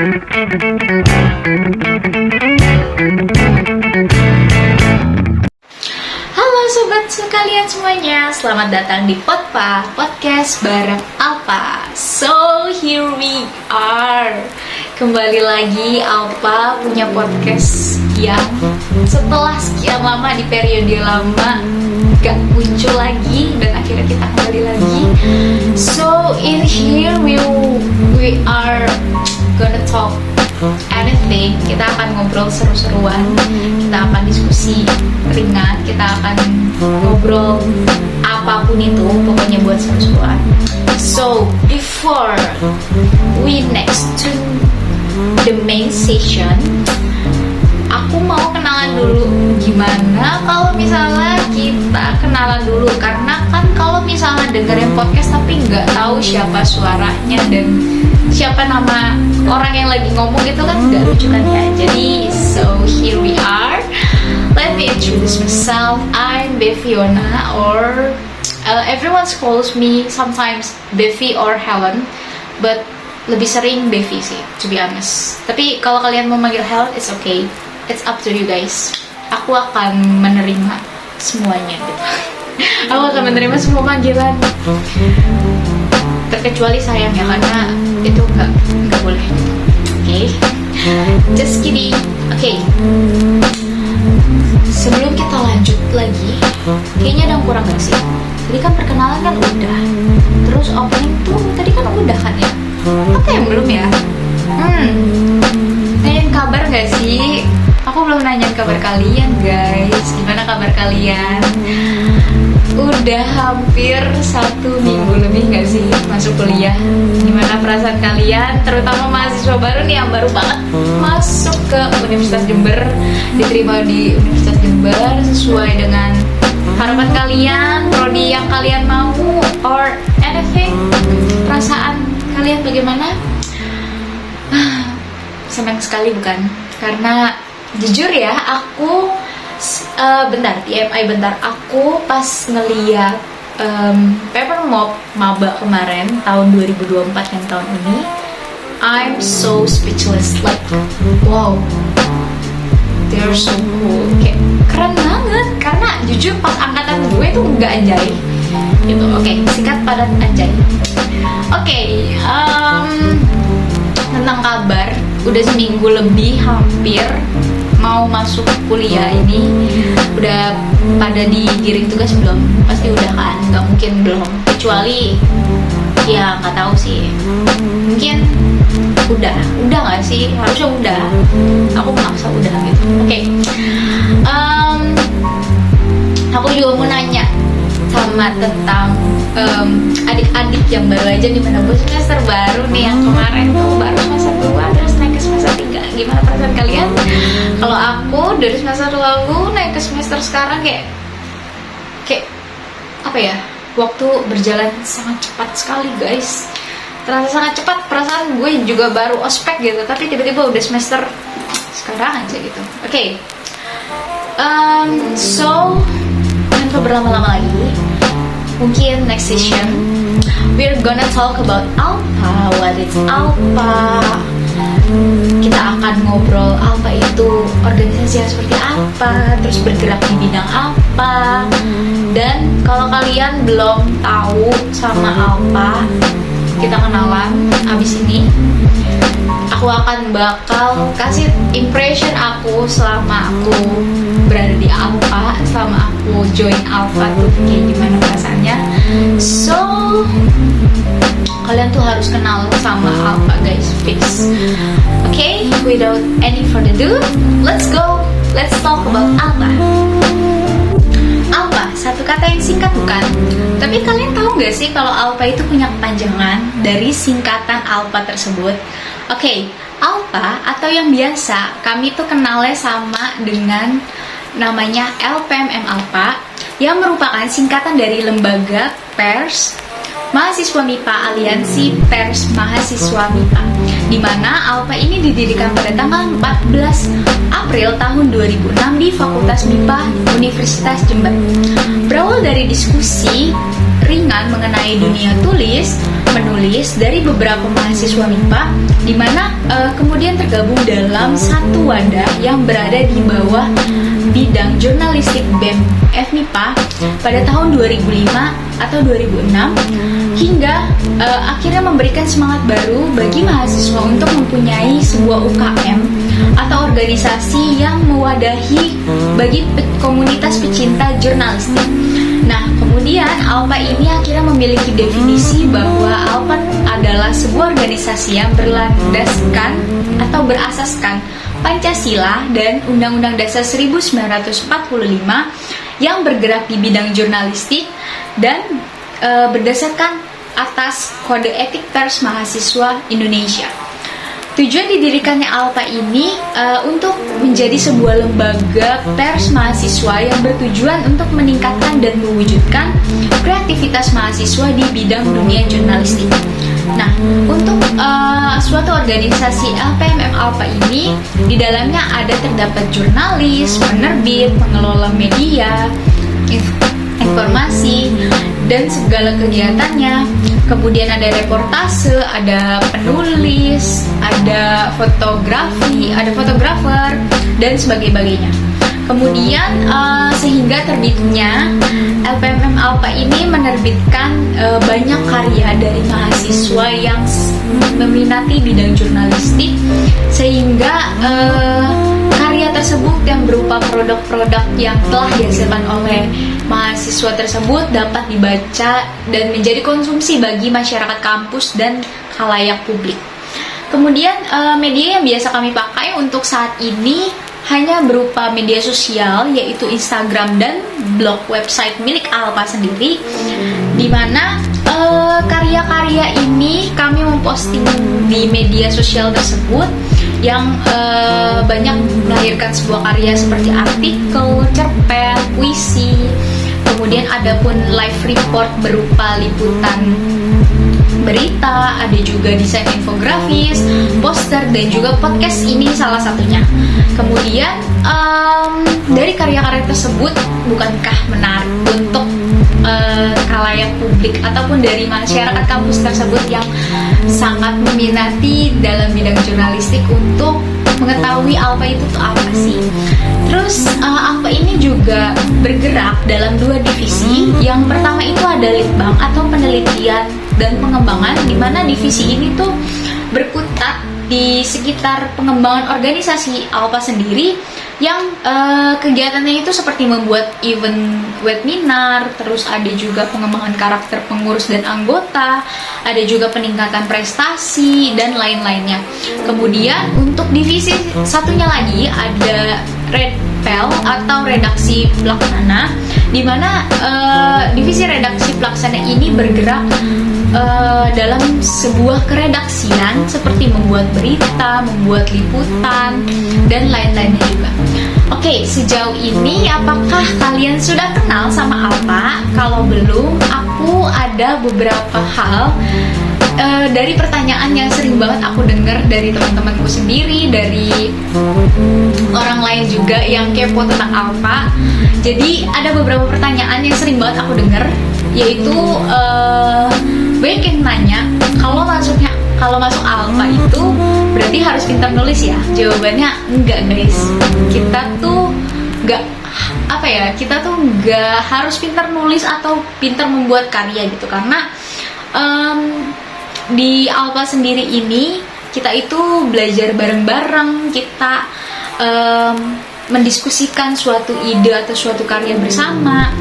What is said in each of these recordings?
Halo sobat sekalian semuanya, selamat datang di Potpa Podcast bareng Alpa. So here we are. Kembali lagi Alpa punya podcast yang setelah sekian lama di periode lama gak muncul lagi dan akhirnya kita kembali lagi. So in here we are gonna talk anything. Kita akan ngobrol seru-seruan, kita akan diskusi ringan, kita akan ngobrol apapun itu, pokoknya buat seru-seruan. So before we next to the main session, aku mau kenalan dulu. Gimana kalau misalnya kita kenalan dulu? Karena kan kalau misalnya dengerin podcast tapi nggak tahu siapa suaranya dan siapa nama orang yang lagi ngomong gitu kan nggak lucu kan ya. Jadi so here we are. Let me introduce myself. I'm Beviona, or everyone calls me sometimes Bevi or Helen, but lebih sering Bevi sih, to be honest. Tapi kalau kalian mau manggil Helen, it's okay. It's up to you guys. Aku akan menerima semuanya gitu. Aku akan menerima semua panggilan, terkecuali sayang ya, karena itu nggak boleh. Oke, just kidding. Oke. Sebelum kita lanjut lagi, kayaknya ada yang kurang gak sih? Tadi kan perkenalan kan udah, terus opening tuh tadi kan udah kan ya? Apa yang belum ya? Nanyain kabar gak sih? Aku belum nanyain kabar kalian guys. Gimana kabar kalian? Udah hampir 1 minggu lebih gak sih masuk kuliah? Gimana perasaan kalian? Terutama mahasiswa baru nih yang baru banget masuk ke Universitas Jember, diterima di Universitas Jember sesuai dengan harapan kalian, prodi yang kalian mau, or anything. Perasaan kalian bagaimana? Senang sekali bukan? Karena jujur ya, aku bentar, aku pas ngeliat paper maba kemarin tahun 2024 yang tahun ini, I'm so speechless, like wow, they're so cool, kayak keren banget. Karena jujur pas angkatan gue tuh nggak anjay gitu. Oke, singkat padat anjay. Oke, tentang kabar, udah seminggu lebih hampir mau masuk kuliah ini. Udah pada digiring tugas belum? Pasti udah kan, nggak mungkin belum, kecuali ya nggak tahu sih, mungkin udah nggak sih, harusnya udah. Aku maksa udah gitu. Oke. Aku juga mau nanya sama tentang adik-adik yang baru aja di mana semester baru nih, yang kemarin tuh baru semester 2 terus naik ke semester 3. Gimana perasaan kalian? Kalau aku dari semester lalu naik ke semester sekarang kayak apa ya, waktu berjalan sangat cepat sekali guys. Terasa sangat cepat. Perasaan gue juga baru ospek gitu, tapi tiba-tiba udah semester sekarang aja gitu. Oke. So tanpa berlama-lama lagi, mungkin next session we're gonna talk about Alpa. What is Alpa? Kita akan ngobrol Alpa itu organisasi yang seperti apa, terus bergerak di bidang apa. Dan kalau kalian belum tahu sama Alpa, kita kenalan abis ini. Aku bakal kasih impression aku selama aku berada di Alpa, selama aku join Alpa tuh kayak gimana perasaannya. So kalian tuh harus kenal sama Alpa guys, fix. Okay, without any further ado, let's go. Let's talk about Alpa. Alpa, satu kata yang singkat bukan? Tapi kalian tahu gak sih kalau Alpa itu punya kepanjangan dari singkatan Alpa tersebut? Oke, Alpa atau yang biasa kami tuh kenalnya sama dengan namanya LPMM Alpa, yang merupakan singkatan dari Lembaga Pers Mahasiswa MIPA Aliansi Pers Mahasiswa MIPA. di mana ALPA ini didirikan pada tanggal 14 April tahun 2006 di Fakultas MIPA Universitas Jember. Berawal dari diskusi ringan mengenai dunia menulis dari beberapa mahasiswa MIPA, di mana kemudian tergabung dalam satu wadah yang berada di bawah bidang jurnalistik BEM FMIPA pada tahun 2005 atau 2006, hingga akhirnya memberikan semangat baru bagi mahasiswa untuk mempunyai sebuah UKM atau organisasi yang mewadahi bagi komunitas pecinta jurnalistik. Nah, kemudian ALPA ini akhirnya memiliki definisi bahwa ALPA adalah sebuah organisasi yang berlandaskan atau berasaskan Pancasila dan Undang-Undang Dasar 1945 yang bergerak di bidang jurnalistik dan berdasarkan atas Kode Etik Pers Mahasiswa Indonesia. Tujuan didirikannya ALPA ini untuk menjadi sebuah lembaga pers mahasiswa yang bertujuan untuk meningkatkan dan mewujudkan kreativitas mahasiswa di bidang dunia jurnalistik. Nah, untuk suatu organisasi LPMM ALPA ini, di dalamnya terdapat jurnalis, penerbit, pengelola media, informasi, dan segala kegiatannya. Kemudian ada reportase, ada penulis, ada fotografi, ada fotografer, dan sebagainya. Kemudian sehingga terbitnya LPMM ALPA ini menerbitkan banyak karya dari mahasiswa yang meminati bidang jurnalistik, sehingga karya tersebut yang berupa produk-produk yang telah dihasilkan oleh mahasiswa tersebut dapat dibaca dan menjadi konsumsi bagi masyarakat kampus dan khalayak publik. Kemudian media yang biasa kami pakai untuk saat ini hanya berupa media sosial, yaitu Instagram dan blog website milik ALPA sendiri, di mana karya-karya ini kami memposting di media sosial tersebut yang banyak melahirkan sebuah karya seperti artikel, cerpen, puisi, kemudian ada pun live report berupa liputan berita, ada juga desain infografis, poster, dan juga podcast ini salah satunya. Kemudian dari karya-karya tersebut, bukankah menarik untuk khalayak publik ataupun dari masyarakat kampus tersebut yang sangat meminati dalam bidang jurnalistik untuk mengetahui ALPA itu tuh apa sih? Terus ALPA ini juga bergerak dalam dua divisi. Yang pertama itu ada Litbang atau penelitian dan pengembangan, di mana divisi ini tuh berkutat di sekitar pengembangan organisasi ALPA sendiri, yang kegiatannya itu seperti membuat event webinar, terus ada juga pengembangan karakter pengurus dan anggota, ada juga peningkatan prestasi dan lain-lainnya. Kemudian untuk divisi satunya lagi ada Redpel atau redaksi pelaksana, di mana divisi redaksi pelaksana ini bergerak dalam sebuah keredaksian seperti membuat berita, membuat liputan, dan lain-lainnya juga. Oke, sejauh ini apakah kalian sudah kenal sama ALPA? Kalau belum, aku ada beberapa hal dari pertanyaan yang sering banget aku dengar dari teman-temanku sendiri, dari orang lain juga yang kepo tentang ALPA. Jadi ada beberapa pertanyaan yang sering banget aku dengar, yaitu banyak yang nanya, kalau masuk ALPA itu berarti harus pintar nulis ya? Jawabannya enggak, guys. Kita tuh nggak harus pintar nulis atau pintar membuat karya gitu, karena di ALPA sendiri ini kita itu belajar bareng-bareng, kita mendiskusikan suatu ide atau suatu karya bersama,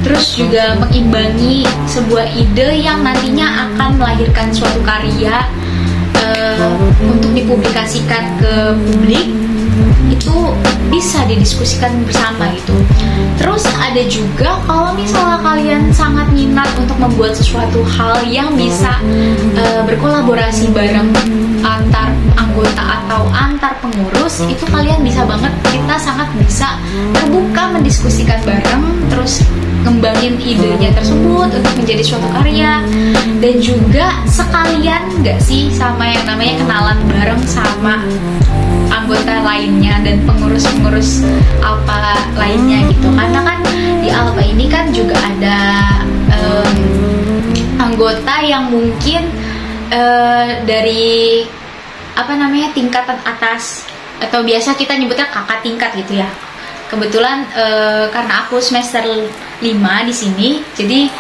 terus juga mengimbangi sebuah ide yang nantinya akan melahirkan suatu karya untuk dipublikasikan ke publik. Itu bisa didiskusikan bersama gitu. Terus ada juga kalau misalnya kalian sangat minat untuk membuat sesuatu hal yang bisa berkolaborasi bareng antar anggota anggota atau antar pengurus itu kalian bisa banget, kita sangat bisa terbuka mendiskusikan bareng, terus ngembangin idenya tersebut untuk menjadi suatu karya. Dan juga sekalian nggak sih sama yang namanya kenalan bareng sama anggota lainnya dan pengurus-pengurus Alpha lainnya gitu. Karena kan di Alpha ini kan juga ada anggota yang mungkin dari tingkatan atas, atau biasa kita nyebutnya kakak tingkat gitu ya. Kebetulan karena aku semester 5 di sini, jadi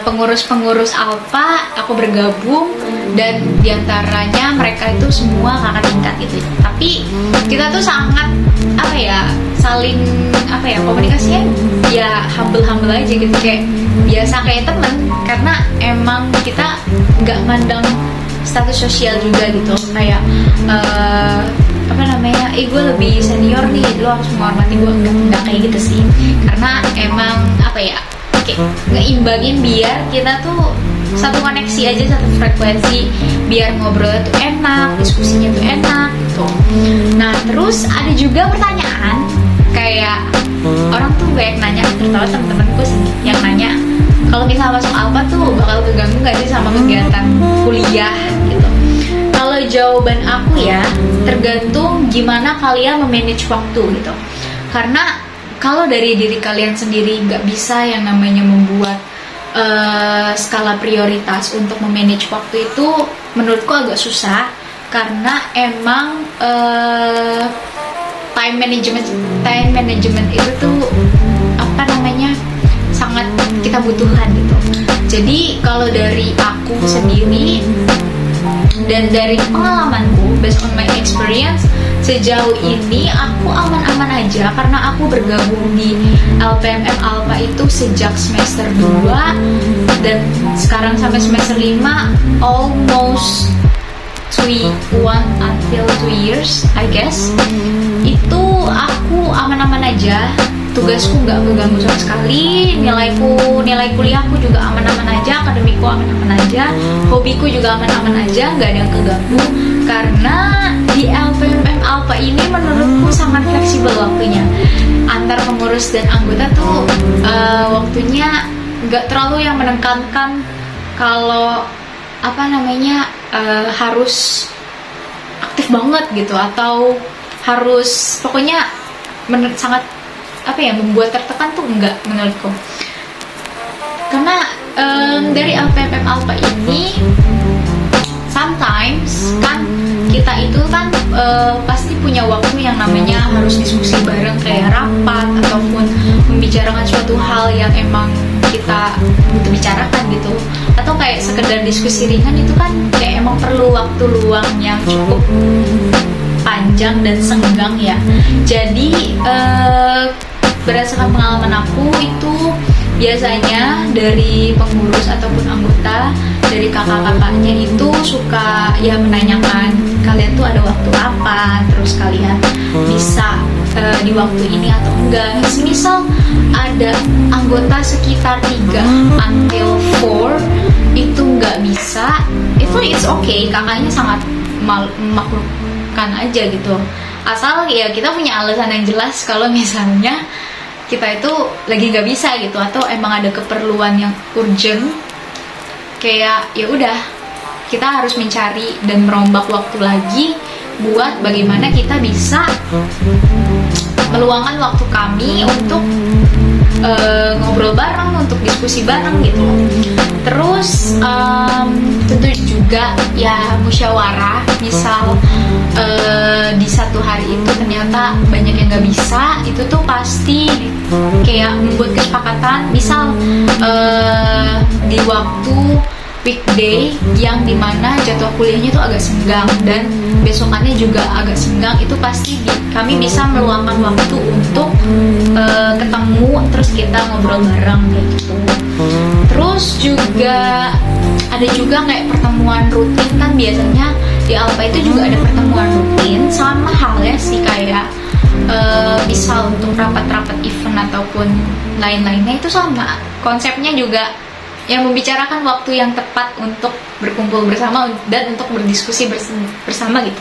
pengurus-pengurus Alpha aku bergabung, dan diantaranya mereka itu semua kakak tingkat gitu. Tapi kita tuh sangat saling komunikasinya ya humble aja gitu, kayak biasa kayak temen, karena emang kita nggak mandang status sosial juga gitu, kayak gue lebih senior nih, lo harus menghormati gue, nggak kayak gitu sih. Karena emang kayak ngeimbangin biar kita tuh satu koneksi aja, satu frekuensi, biar ngobrolnya tuh enak, diskusinya tuh enak gitu. Nah terus ada juga pertanyaan, kayak orang tuh banyak nanya, terutama temen-temenku sih yang nanya, kalau misalnya masuk Alpha tuh bakal keganggu gak sih sama kegiatan kuliah gitu. Kalau jawaban aku ya, tergantung gimana kalian memanage waktu gitu. Karena kalau dari diri kalian sendiri nggak bisa yang namanya membuat skala prioritas untuk memanage waktu itu, menurutku agak susah. Karena emang time management itu tuh sangat kita butuhkan gitu. Jadi kalau dari aku sendiri dan dari pengalamanku, based on my experience, sejauh ini aku aman-aman aja, karena aku bergabung di LPMM Alpha itu sejak semester 2 dan sekarang sampai semester 5, almost 1 until 2 years I guess. Itu aku aman-aman aja, tugasku nggak keganggu sama sekali, nilai kuliahku juga aman-aman aja, akademikku aman-aman aja, hobiku juga aman-aman aja, nggak ada yang keganggu. Karena di LPMM Alpha ini menurutku sangat fleksibel waktunya, antar pengurus dan anggota tuh waktunya nggak terlalu yang menekankan kalau harus aktif banget gitu, atau harus pokoknya sangat membuat tertekan tuh enggak menurutku. Karena dari LPMM Alpha ini sometimes kan kita itu kan pasti punya waktu yang namanya harus diskusi bareng, kayak rapat ataupun membicarakan suatu hal yang emang kita butuh bicarakan gitu, atau kayak sekedar diskusi ringan itu kan kayak emang perlu waktu luang yang cukup panjang dan senggang ya. Jadi berdasarkan pengalaman aku itu biasanya dari pengurus ataupun anggota, dari kakak-kakaknya itu suka ya menanyakan kalian tuh ada waktu apa, terus kalian bisa di waktu ini atau enggak. Misal ada anggota sekitar 3 until 4 itu nggak bisa, itu it's okay, kakaknya sangat memaklumkan aja gitu, asal ya kita punya alasan yang jelas kalau misalnya kita itu lagi nggak bisa gitu, atau emang ada keperluan yang urgent, kayak ya udah kita harus mencari dan merombak waktu lagi buat bagaimana kita bisa meluangkan waktu kami untuk ngobrol bareng, untuk diskusi bareng gitu. Terus tentu juga ya musyawarah, misal di satu hari itu ternyata banyak yang nggak bisa, itu tuh pasti kayak membuat kesepakatan, misal di waktu weekday yang dimana jadwal kuliahnya tuh agak senggang dan besokannya juga agak senggang, itu pasti kami bisa meluangkan waktu untuk ketemu, terus kita ngobrol bareng kayak gitu. Terus juga ada juga kayak pertemuan rutin, kan biasanya di Alpha itu juga ada pertemuan rutin, sama halnya sih kayak misal untuk rapat-rapat event ataupun lain-lainnya itu sama konsepnya juga, yang membicarakan waktu yang tepat untuk berkumpul bersama dan untuk berdiskusi bersama gitu.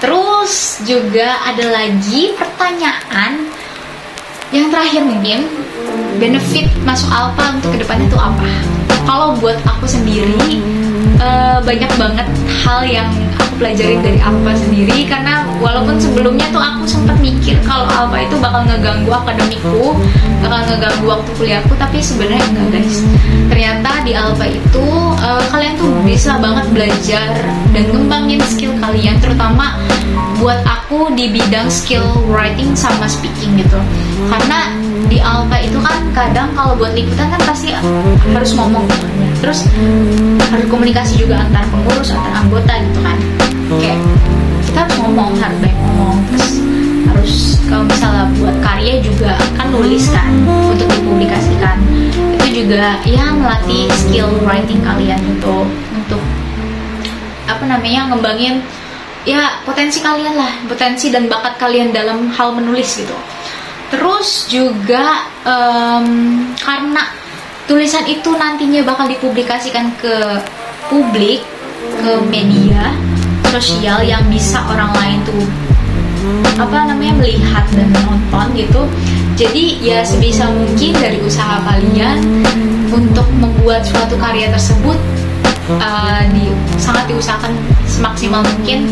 Terus juga ada lagi pertanyaan yang terakhir, mungkin benefit masuk Alpha untuk kedepannya itu apa? Kalau buat aku sendiri, banyak banget hal yang aku pelajarin dari Alpha sendiri, karena walaupun sebelumnya tuh aku sempat mikir kalau Alpha itu bakal ngeganggu akademikku, bakal ngeganggu waktu kuliahku, tapi sebenarnya enggak, guys. Ternyata di Alpha itu kalian tuh bisa banget belajar dan ngembangin skill kalian, terutama buat aku di bidang skill writing sama speaking gitu. Karena di Alpha itu kan kadang kalau buat liputan kan pasti harus ngomong gitu kan ya. Terus harus komunikasi juga antar pengurus, antar anggota gitu kan. Kayak kita harus ngomong, harus banyak ngomong. Terus harus kalau misalnya buat karya juga kan nulis kan untuk dipublikasikan. Itu juga ya melatih skill writing kalian gitu, untuk ngembangin ya potensi kalian lah, potensi dan bakat kalian dalam hal menulis gitu. Terus juga karena tulisan itu nantinya bakal dipublikasikan ke publik, ke media sosial yang bisa orang lain tuh melihat dan menonton gitu. Jadi ya sebisa mungkin dari usaha kalian untuk membuat suatu karya tersebut sangat diusahakan semaksimal mungkin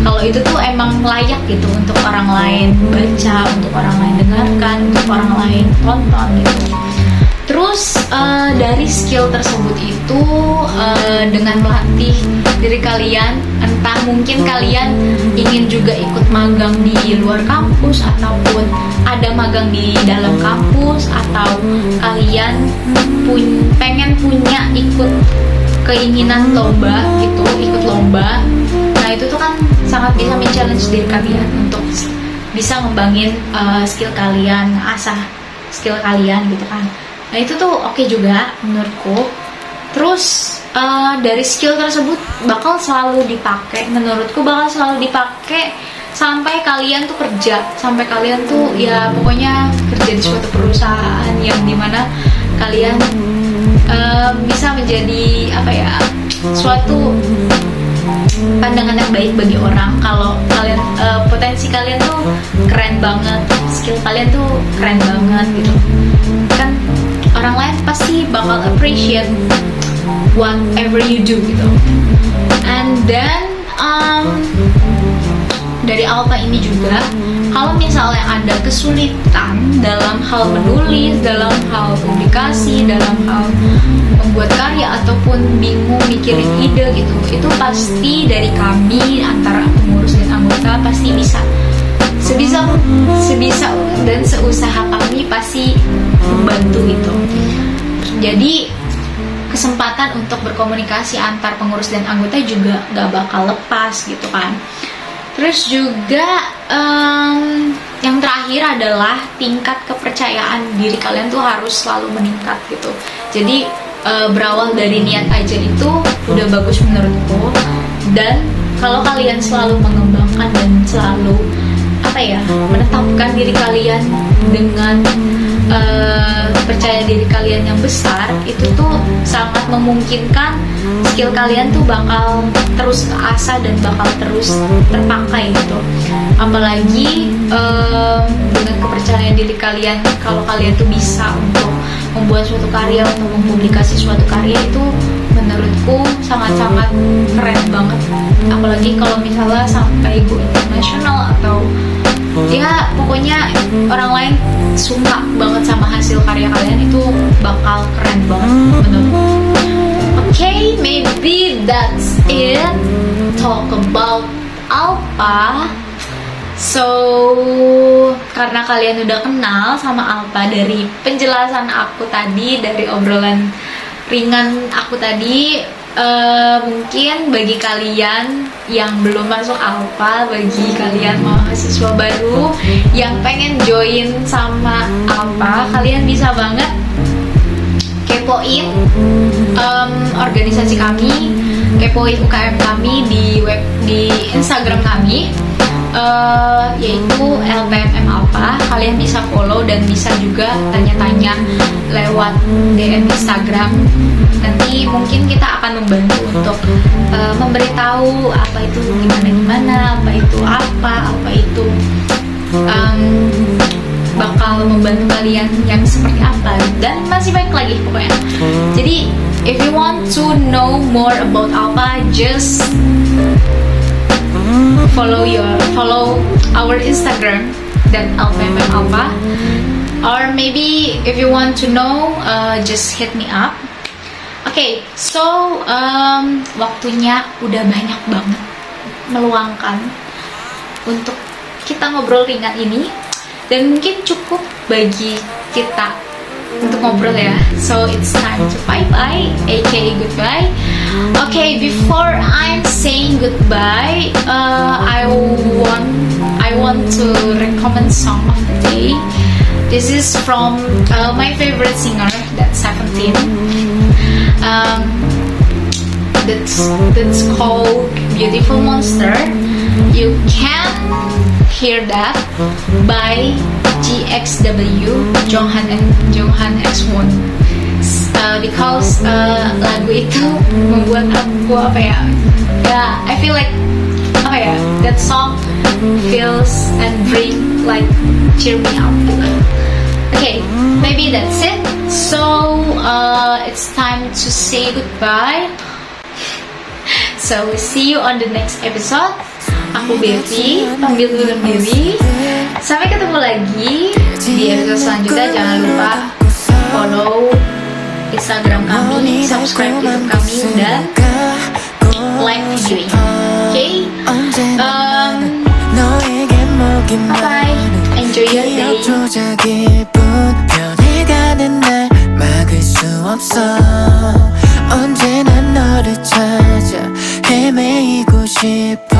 kalau itu tuh emang layak gitu untuk orang lain baca, untuk orang lain dengarkan, untuk orang lain tonton gitu. Terus dari skill tersebut itu dengan melatih diri kalian, entah mungkin kalian ingin juga ikut magang di luar kampus, ataupun ada magang di dalam kampus, atau kalian pengen punya ikut keinginan lomba gitu, ikut lomba. Nah itu tuh kan sangat bisa men-challenge diri kalian untuk bisa ngembangin skill kalian, asah skill kalian gitu kan. Nah itu tuh oke juga menurutku. Terus dari skill tersebut bakal selalu dipakai, menurutku bakal selalu dipakai sampai kalian tuh kerja, sampai kalian tuh ya pokoknya kerja di suatu perusahaan yang dimana kalian bisa menjadi suatu pandangan yang baik bagi orang kalau kalian potensi kalian tuh keren banget, skill kalian tuh keren banget gitu kan. Orang lain pasti bakal appreciate whatever you do gitu. And then dari Alpha ini juga, kalau misalnya ada kesulitan dalam hal menulis, dalam hal publikasi, dalam hal membuat karya, ataupun bingung mikirin ide gitu, itu pasti dari kami antara pengurus dan anggota pasti bisa sebisa dan seusaha kami pasti membantu gitu. Jadi kesempatan untuk berkomunikasi antar pengurus dan anggota juga gak bakal lepas gitu kan. Terus juga yang terakhir adalah tingkat kepercayaan diri kalian tuh harus selalu meningkat gitu. Jadi berawal dari niat aja itu udah bagus menurutku. Dan kalau kalian selalu mengembangkan dan selalu menetapkan diri kalian dengan percaya diri kalian yang besar, itu tuh sangat memungkinkan skill kalian tuh bakal terus terasah dan bakal terus terpakai gitu. Apalagi dengan kepercayaan diri kalian, kalau kalian tuh bisa untuk membuat suatu karya, untuk mempublikasi suatu karya, itu menurutku sangat-sangat keren banget. Apalagi kalau misalnya sampai go internasional, atau ya pokoknya orang lain suka banget sama hasil karya kalian, itu bakal keren banget menurutku. Okay, maybe that's it. Talk about Alpha. So, karena kalian udah kenal sama Alpha dari penjelasan aku tadi, dari obrolan ringan aku tadi, mungkin bagi kalian yang belum masuk Alpha, bagi kalian mahasiswa baru yang pengen join sama Alpha, kalian bisa banget kepoin organisasi kami, kepoin UKM kami di Instagram kami. yaitu LPMM Alpha. Kalian bisa follow dan bisa juga tanya-tanya lewat DM Instagram. Nanti mungkin kita akan membantu untuk memberitahu apa itu gimana, apa itu bakal membantu kalian yang seperti apa, dan masih banyak lagi pokoknya. Jadi if you want to know more about Alpha, just follow our Instagram dan LPMM Alpha, or maybe if you want to know, just hit me up. Okay, so waktunya udah banyak banget meluangkan untuk kita ngobrol ringan ini, dan mungkin cukup bagi kita untuk ngobrol ya. So it's time to bye-bye, aka goodbye. Okay, before I'm saying goodbye, I want to recommend song of the day. This is from my favorite singer, that's 17. That's called Beautiful Monster. You can hear that by GXW, Jonghan X1, because lagu itu membuat aku I feel like that song feels and bring like cheer me up. Okay, maybe that's it. So it's time to say goodbye. So see you on the next episode. Aku Betty, pamit undur diri. Sampai ketemu lagi di episode selanjutnya. Jangan lupa follow Instagram kami, subscribe YouTube kami, dan like video ini. Okay? Bye-bye. Enjoy your day. 언제나 너를 찾아 헤매이고 싶어